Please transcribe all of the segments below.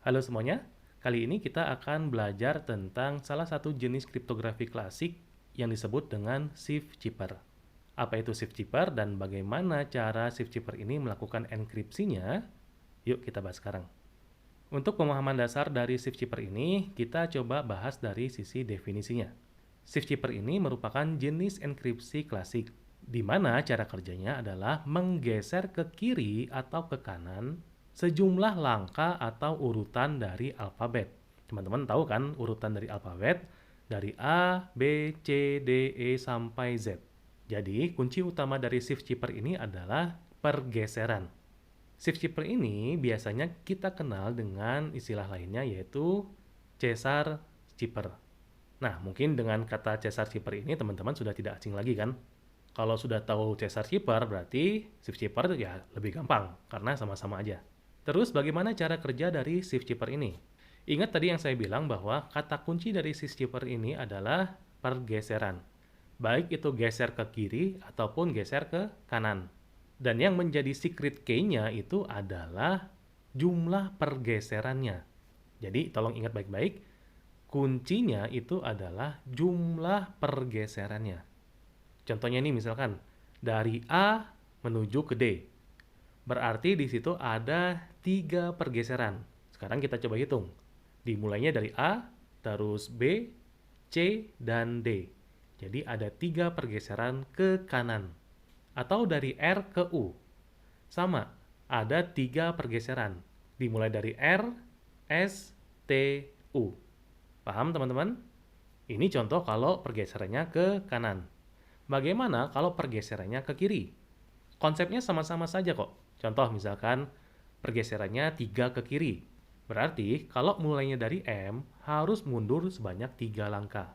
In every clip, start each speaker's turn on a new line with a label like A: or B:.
A: Halo semuanya, kali ini kita akan belajar tentang salah satu jenis kriptografi klasik yang disebut dengan Shift-Chipper. Apa itu Shift-Chipper dan bagaimana cara Shift-Chipper ini melakukan enkripsinya? Yuk kita bahas sekarang. Untuk pemahaman dasar dari Shift-Chipper ini, kita coba bahas dari sisi definisinya. Shift-Chipper ini merupakan jenis enkripsi klasik, di mana cara kerjanya adalah menggeser ke kiri atau ke kanan sejumlah langkah atau urutan dari alfabet. Teman-teman tahu kan urutan dari alfabet? Dari A, B, C, D, E, sampai Z. Jadi, kunci utama dari Shift-Chipper ini adalah pergeseran. Shift-Chipper ini biasanya kita kenal dengan istilah lainnya yaitu Caesar Chipper. Nah, mungkin dengan kata Caesar Chipper ini teman-teman sudah tidak asing lagi kan? Kalau sudah tahu Caesar Chipper berarti Shift-Chipper ya lebih gampang karena sama-sama aja. Terus bagaimana cara kerja dari Shift-Chipper ini? Ingat tadi yang saya bilang bahwa kata kunci dari Shift-Chipper ini adalah pergeseran. Baik itu geser ke kiri ataupun geser ke kanan. Dan yang menjadi secret key-nya itu adalah jumlah pergeserannya. Jadi tolong ingat baik-baik, kuncinya itu adalah jumlah pergeserannya. Contohnya nih misalkan, dari A menuju ke D. Berarti di situ ada 3 pergeseran. Sekarang kita coba hitung. Dimulainya dari A, terus B, C, dan D. Jadi ada 3 pergeseran ke kanan. Atau dari R ke U. Sama, ada 3 pergeseran. Dimulai dari R, S, T, U. Paham teman-teman? Ini contoh kalau pergeserannya ke kanan. Bagaimana kalau pergeserannya ke kiri? Konsepnya sama-sama saja kok. Contoh misalkan pergeserannya 3 ke kiri. Berarti kalau mulainya dari M harus mundur sebanyak 3 langkah.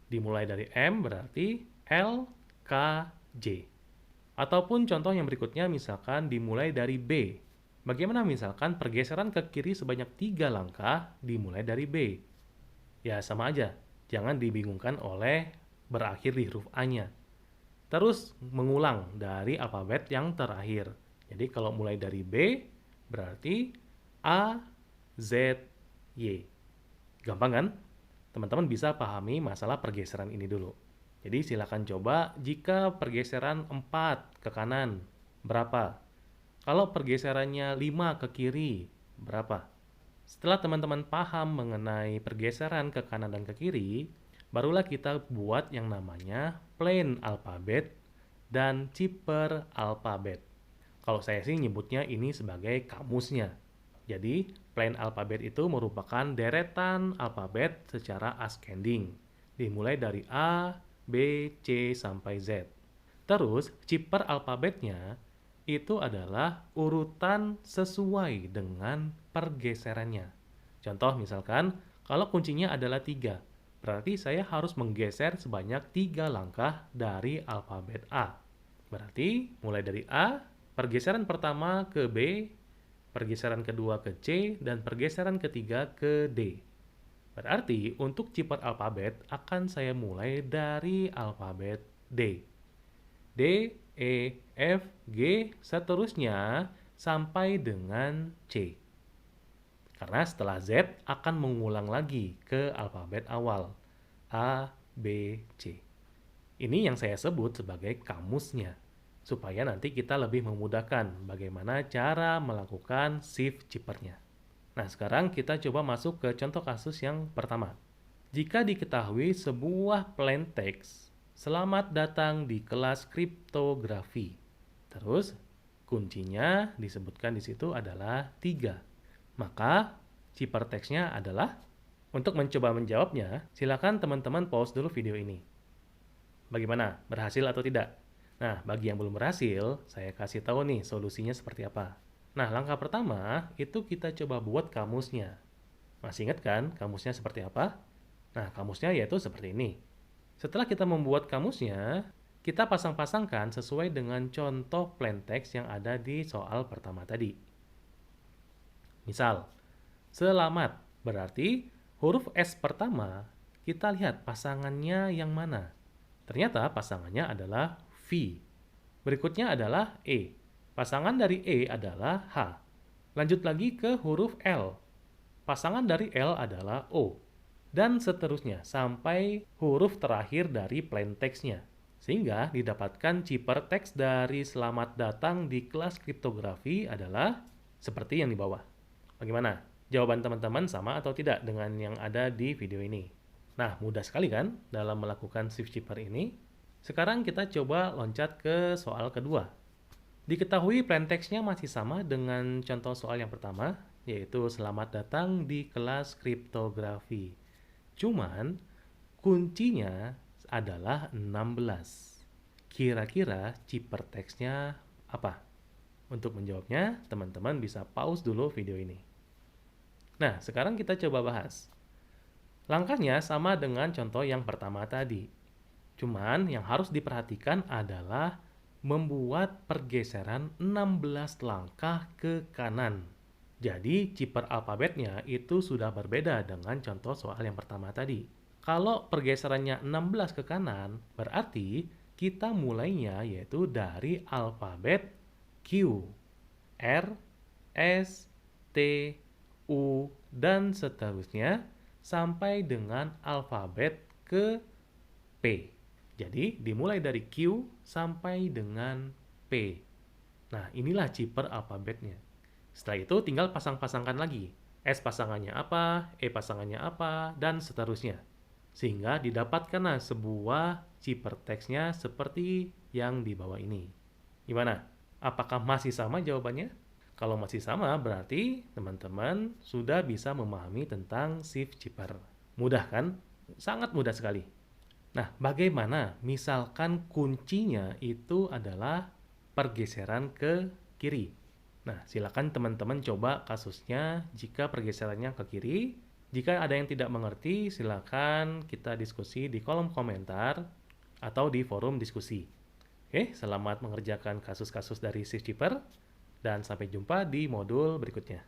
A: Dimulai dari M berarti L, K, J. Ataupun contoh yang berikutnya misalkan dimulai dari B. Bagaimana misalkan pergeseran ke kiri sebanyak 3 langkah dimulai dari B? Ya sama aja, jangan dibingungkan oleh berakhir di huruf A-nya. Terus mengulang dari alfabet yang terakhir. Jadi kalau mulai dari B, berarti A, Z, Y. Gampang kan? Teman-teman bisa pahami masalah pergeseran ini dulu. Jadi silakan coba jika pergeseran 4 ke kanan, berapa? Kalau pergeserannya 5 ke kiri, berapa? Setelah teman-teman paham mengenai pergeseran ke kanan dan ke kiri, barulah kita buat yang namanya plain alphabet dan chipper alphabet. Kalau saya sih nyebutnya ini sebagai kamusnya. Jadi, plain alphabet itu merupakan deretan alfabet secara ascending, dimulai dari A, B, C, sampai Z. Terus, chipper alfabetnya itu adalah urutan sesuai dengan pergeserannya. Contoh misalkan, kalau kuncinya adalah 3, berarti saya harus menggeser sebanyak 3 langkah dari alfabet A. Berarti mulai dari A, pergeseran pertama ke B, pergeseran kedua ke C, dan pergeseran ketiga ke D. Berarti untuk chipper alfabet akan saya mulai dari alfabet D. D, E, F, G, seterusnya sampai dengan C. Karena setelah Z akan mengulang lagi ke alfabet awal. A, B, C. Ini yang saya sebut sebagai kamusnya. Supaya nanti kita lebih memudahkan bagaimana cara melakukan shift chippernya. Nah, sekarang kita coba masuk ke contoh kasus yang pertama. Jika diketahui sebuah plain text, selamat datang di kelas kriptografi. Terus, kuncinya disebutkan di situ adalah 3. Maka, chipper text-nya adalah, untuk mencoba menjawabnya, silakan teman-teman pause dulu video ini. Bagaimana? Berhasil atau tidak? Nah, bagi yang belum berhasil, saya kasih tahu nih solusinya seperti apa. Nah, langkah pertama itu kita coba buat kamusnya. Masih ingat kan kamusnya seperti apa? Nah, kamusnya yaitu seperti ini. Setelah kita membuat kamusnya, kita pasang-pasangkan sesuai dengan contoh plain text yang ada di soal pertama tadi. Misal, selamat berarti huruf S pertama, kita lihat pasangannya yang mana. Ternyata pasangannya adalah V. Berikutnya adalah E. Pasangan dari E adalah H. Lanjut lagi ke huruf L. pasangan dari L adalah O, dan seterusnya sampai huruf terakhir dari plain text-nya. Sehingga didapatkan ciphertext dari selamat datang di kelas kriptografi adalah seperti yang di bawah. Bagaimana? Jawaban teman-teman sama atau tidak dengan yang ada di video ini? Nah, mudah sekali kan dalam melakukan shift chipper ini? Sekarang kita coba loncat ke soal kedua. Diketahui plain text-nya masih sama dengan contoh soal yang pertama, yaitu selamat datang di kelas kriptografi. Cuman, kuncinya adalah 16. Kira-kira ciphertext-nya apa? Untuk menjawabnya, teman-teman bisa pause dulu video ini. Nah, sekarang kita coba bahas. Langkahnya sama dengan contoh yang pertama tadi. Cuman yang harus diperhatikan adalah membuat pergeseran 16 langkah ke kanan. Jadi chipper alfabetnya itu sudah berbeda dengan contoh soal yang pertama tadi. Kalau pergeserannya 16 ke kanan, berarti kita mulainya yaitu dari alfabet Q, R, S, T, U, dan seterusnya sampai dengan alfabet ke P. Jadi dimulai dari Q sampai dengan P. Nah, inilah chipper alfabetnya. Setelah itu tinggal pasang-pasangkan lagi. S pasangannya apa, E pasangannya apa, dan seterusnya. Sehingga didapatkanlah sebuah ciphertext-nya seperti yang di bawah ini. Gimana? Apakah masih sama jawabannya? Kalau masih sama, berarti teman-teman sudah bisa memahami tentang shift chipper. Mudah kan? Sangat mudah sekali. Nah, bagaimana misalkan kuncinya itu adalah pergeseran ke kiri? Nah, silakan teman-teman coba kasusnya jika pergeserannya ke kiri. Jika ada yang tidak mengerti, silakan kita diskusi di kolom komentar atau di forum diskusi. Oke, selamat mengerjakan kasus-kasus dari shift chipper dan sampai jumpa di modul berikutnya.